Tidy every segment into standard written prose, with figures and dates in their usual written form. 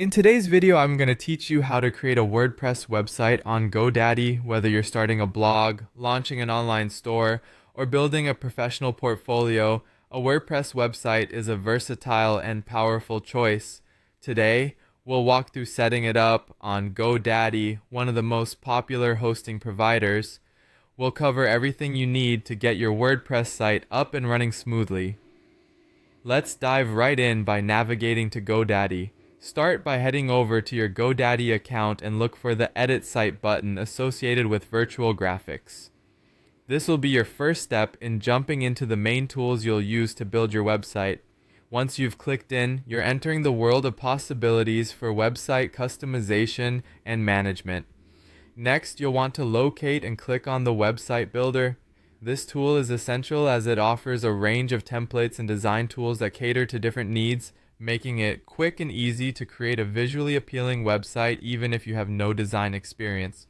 In today's video, I'm going to teach you how to create a WordPress website on GoDaddy, whether you're starting a blog, launching an online store, or building a professional portfolio. A WordPress website is a versatile and powerful choice. Today, we'll walk through setting it up on GoDaddy, one of the most popular hosting providers. We'll cover everything you need to get your WordPress site up and running smoothly. Let's dive right in by navigating to GoDaddy. Start by heading over to your GoDaddy account and look for the Edit Site button associated with virtual graphics. This will be your first step in jumping into the main tools you'll use to build your website. Once you've clicked in, you're entering the world of possibilities for website customization and management. Next, you'll want to locate and click on the Website Builder. This tool is essential as it offers a range of templates and design tools that cater to different needs, making it quick and easy to create a visually appealing website even if you have no design experience.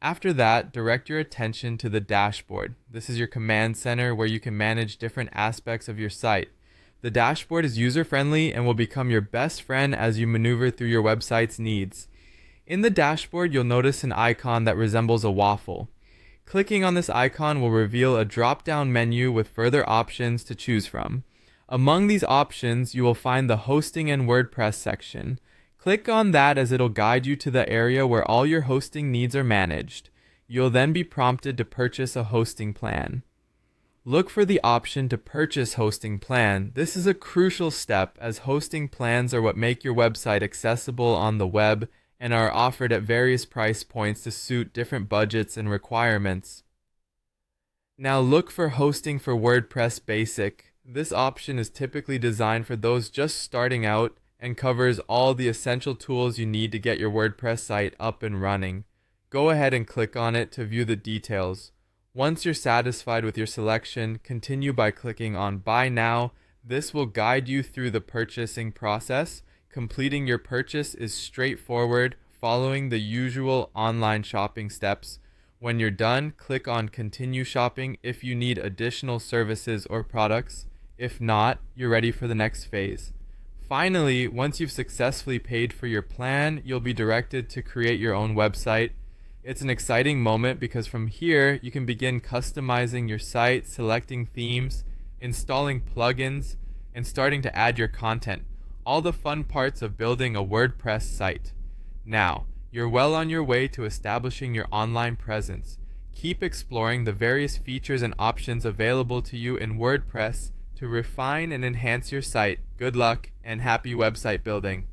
After that, direct your attention to the dashboard. This is your command center where you can manage different aspects of your site. The dashboard is user-friendly and will become your best friend as you maneuver through your website's needs. In the dashboard, you'll notice an icon that resembles a waffle. Clicking on this icon will reveal a drop-down menu with further options to choose from. Among these options, you will find the Hosting and WordPress section. Click on that as it'll guide you to the area where all your hosting needs are managed. You'll then be prompted to purchase a hosting plan. Look for the option to purchase hosting plan. This is a crucial step as hosting plans are what make your website accessible on the web and are offered at various price points to suit different budgets and requirements. Now look for Hosting for WordPress Basic. This option is typically designed for those just starting out and covers all the essential tools you need to get your WordPress site up and running. Go ahead and click on it to view the details. Once you're satisfied with your selection, continue by clicking on Buy Now. This will guide you through the purchasing process. Completing your purchase is straightforward, following the usual online shopping steps. When you're done, click on Continue Shopping if you need additional services or products. If not, you're ready for the next phase. Finally, once you've successfully paid for your plan, you'll be directed to create your own website. It's an exciting moment because from here, you can begin customizing your site, selecting themes, installing plugins, and starting to add your content. All the fun parts of building a WordPress site. Now, you're well on your way to establishing your online presence. Keep exploring the various features and options available to you in WordPress to refine and enhance your site. Good luck and happy website building.